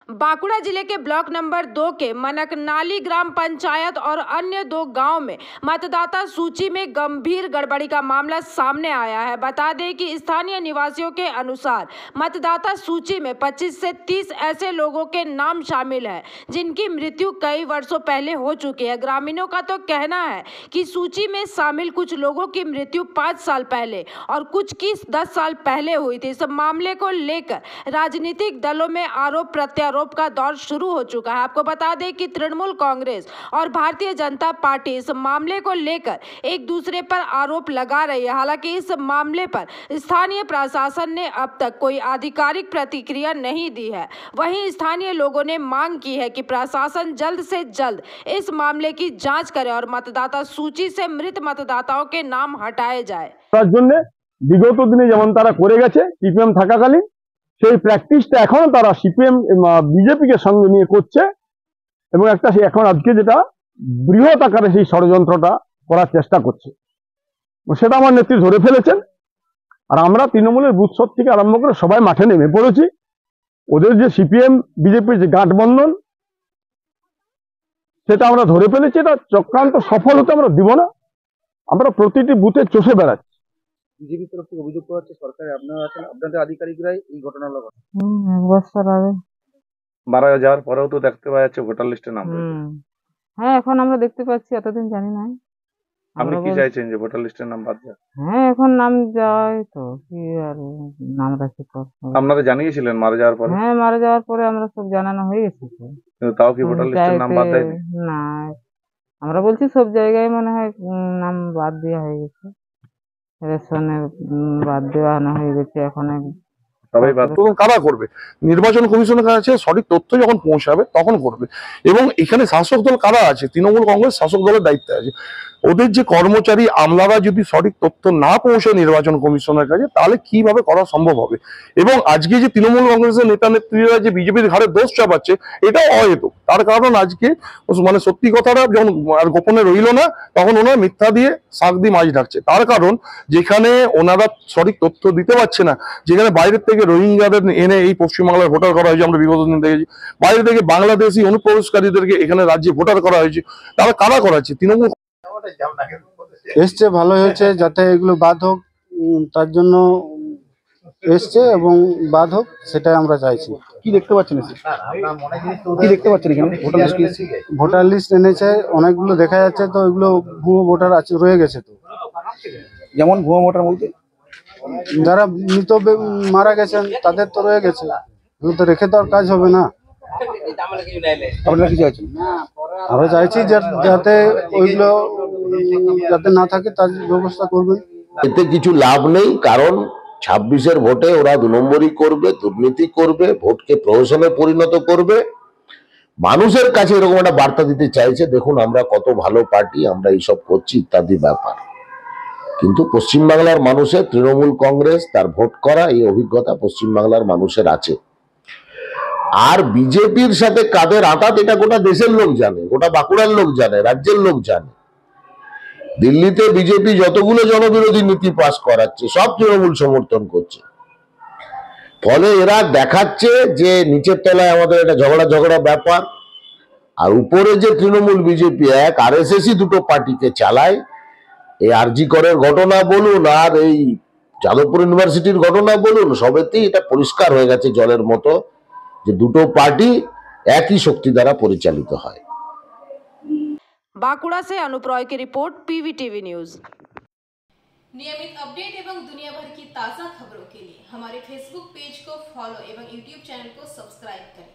बांकुड़ा जिले के block number 2 के मनकनाली ग्राम पंचायत और अन्य 2 गांव में मतदाता सूची में गंभीर गड़बड़ी का मामला सामने आया है। बता दें कि स्थानीय निवासियों के अनुसार मतदाता सूची में 25 से 30 ऐसे लोगों के नाम शामिल हैं जिनकी मृत्यु कई वर्षों पहले हो चुकी है। ग्रामीणों का तो कहना है कि सूची में शामिल कुछ लोगों की मृत्यु 5 साल पहले और कुछ की 10 साल पहले हुई थी। इस मामले को लेकर राजनीतिक दलों में आरोप प्रत्यारोप का दौर शुरू हो चुका है। आपको बता दें कि तृणमूल कांग्रेस और भारतीय जनता पार्टी इस मामले को लेकर एक दूसरे पर आरोप लगा रही है। हालांकि इस मामले पर स्थानीय प्रशासन ने अब तक कोई आधिकारिक प्रतिक्रिया नहीं दी है। वहीं स्थानीय लोगों ने मांग की है कि प्रशासन जल्द से जल्द इस मामले की जांच करे और मतदाता सूची से मृत मतदाताओं के नाम हटाए जाए। विगत दिने जेमन तारा करे गेছে সিপিএম থাকাকালীন সেই প্র্যাকটিসটা এখনো তারা সিপিএম বিজেপি কে সঙ্গে নিয়ে করছে এবং একটা এখন আজকে যেটা বৃহৎ আকারে সেই ষড়যন্ত্রটা করার চেষ্টা করছে সেটা আমার নেত্রী ধরে ফেলেছেন। আর আমরা তৃণমূলের বুথ স্তর থেকে আরম্ভ করে সবাই মাঠে নেমে পড়েছি। ওদের যে সিপিএম বিজেপির যে গাঁটবন্ধন সেটা আমরা ধরে ফেলেছি। এটা চক্রান্ত সফল হতে আমরা দিব না। আমরা প্রতিটি বুথে চষে বেড়াচ্ছি। বিজেপি তরফ থেকে অভিযোগ করা হচ্ছে সরকারে আপনারা আছেন, আপনাদের আধিকারিকরাই এই ঘটনার লক্ষ্য। এক বছর আগে মারা যাওয়ার পরেও তো দেখতে পাওয়া যাচ্ছে ভোটার লিস্টে নাম রয়েছে। হ্যাঁ, এখন আমরা দেখতে পাচ্ছি, এতদিন জানি না। আপনি কি চাইছেন যে ভোটার লিস্টের নাম বাদ যাক? হ্যাঁ, এখন নাম যায় তো কি আর নাম রাখি তো। আপনারা জানিয়েছিলেন মারা যাওয়ার পরে? হ্যাঁ, মারা যাওয়ার পরে আমরা সব জানানো হয়ে গেছে। কিন্তু তাও কি ভোটার লিস্টের নাম বাদ দেয়নি? না, আমরা বলছি সব জায়গায় মনে হয় নাম বাদ দেওয়া হয়ে গেছে, রেশনের বাদ দেওয়ানো হয়ে গেছে। এখন সবাই বাদ কারা করবে? নির্বাচন কমিশনের কাছে সঠিক তথ্য যখন পৌঁছাবে তখন করবে। এবং এখানে শাসক দল কারা আছে? তৃণমূল কংগ্রেস শাসক দলের দায়িত্বে আছে। ওদের যে কর্মচারী আমলারা যদি সঠিক তথ্য না পৌঁছে নির্বাচন কমিশনের কাছে তাহলে কিভাবে করা সম্ভব হবে? এবং আজকে যে তৃণমূল কংগ্রেসের নেতা নেত্রীরা যে বিজেপির ঘাড়ে দোষ চাপাচ্ছে এটাও অহেতুক। তার কারণ আজকে মানে সত্যি কথাটা যখন আর গোপনে রইল না তখন ওনারা মিথ্যা দিয়ে শাক দিয়ে মাছ ঢাকছে। তার কারণ যেখানে ওনারা সঠিক তথ্য দিতে পারছে না, যেখানে বাইরের থেকে রোহিঙ্গাদের এনে এই পশ্চিমবাংলায় ভোটার করা হয়েছে, আমরা বিগত দিন দেখেছি বাইরে থেকে বাংলাদেশি অনুপ্রবেশকারীদেরকে এখানে রাজ্যে ভোটার করা হয়েছে। তারা কারা করাচ্ছে? তৃণমূল এসছে, ভালো হয়েছে, যাতে এগুলো বাদ হোক তার জন্য এসছে এবং বাদ হোক সেটাই আমরা চাইছি। কি দেখতে পাচ্ছেন? কি দেখতে পাচ্ছেন এখানে? ভোটার লিস্ট এনেছে অনেকগুলো দেখা যাচ্ছে, তো এগুলো ভুয়ো ভোটার আছে রয়ে গেছে। তো যেমন ভুয়ো ভোটার বলতে যারা মৃত মারা গেছেন তাদের তো রয়ে গেছে, এগুলো তো রেখে তো আর কাজ হবে না। আপনারা কি চাইছেন? আমরা চাইছি যাতে ওইগুলো যাতে না থাকে তার ব্যবস্থা করবেন। এতে কিছু লাভ নেই, কারণ 26-এর ভোটে ওরা 2 নম্বরই করবে, দুর্নীতি করবে, ভোটকে প্রহসনে পরিণত করবে। মানুষের কাছে এরকম একটা বার্তা দিতে চাইছে, দেখুন আমরা কত ভালো পার্টি, আমরা এইসব করছি ইত্যাদি ব্যাপার। কিন্তু পশ্চিমবাংলার মানুষের তৃণমূল কংগ্রেস তার ভোট করা এই অভিজ্ঞতা পশ্চিমবাংলার মানুষের আছে। আর বিজেপির সাথে কাদের আঁতাত এটা গোটা দেশের লোক জানে, গোটা বাঁকুড়ার লোক জানে, রাজ্যের লোক জানে। দিল্লিতে বিজেপি যতগুলো জনবিরোধী নীতি পাস করাচ্ছে সব তৃণমূল সমর্থন করছে। ফলে এরা দেখাচ্ছে যে নিচের তলায় আমাদের একটা ঝগড়া ব্যাপার, আর উপরে যে তৃণমূল বিজেপি এক আরএসএসই দুটো পার্টিকে চালায়। এই আরজি করের ঘটনা বলুন আর এই যাদবপুর ইউনিভার্সিটির ঘটনা বলুন, সবেতেই এটা পরিষ্কার হয়ে গেছে জলের মতো যে দুটো পার্টি একই শক্তি দ্বারা পরিচালিত হয়। बांकुड़ा से अनूप रॉय की रिपोर्ट, पीवीटीवी न्यूज। नियमित अपडेट एवं दुनिया भर की ताज़ा खबरों के लिए हमारे फेसबुक पेज को फॉलो एवं यूट्यूब चैनल को सब्सक्राइब करें।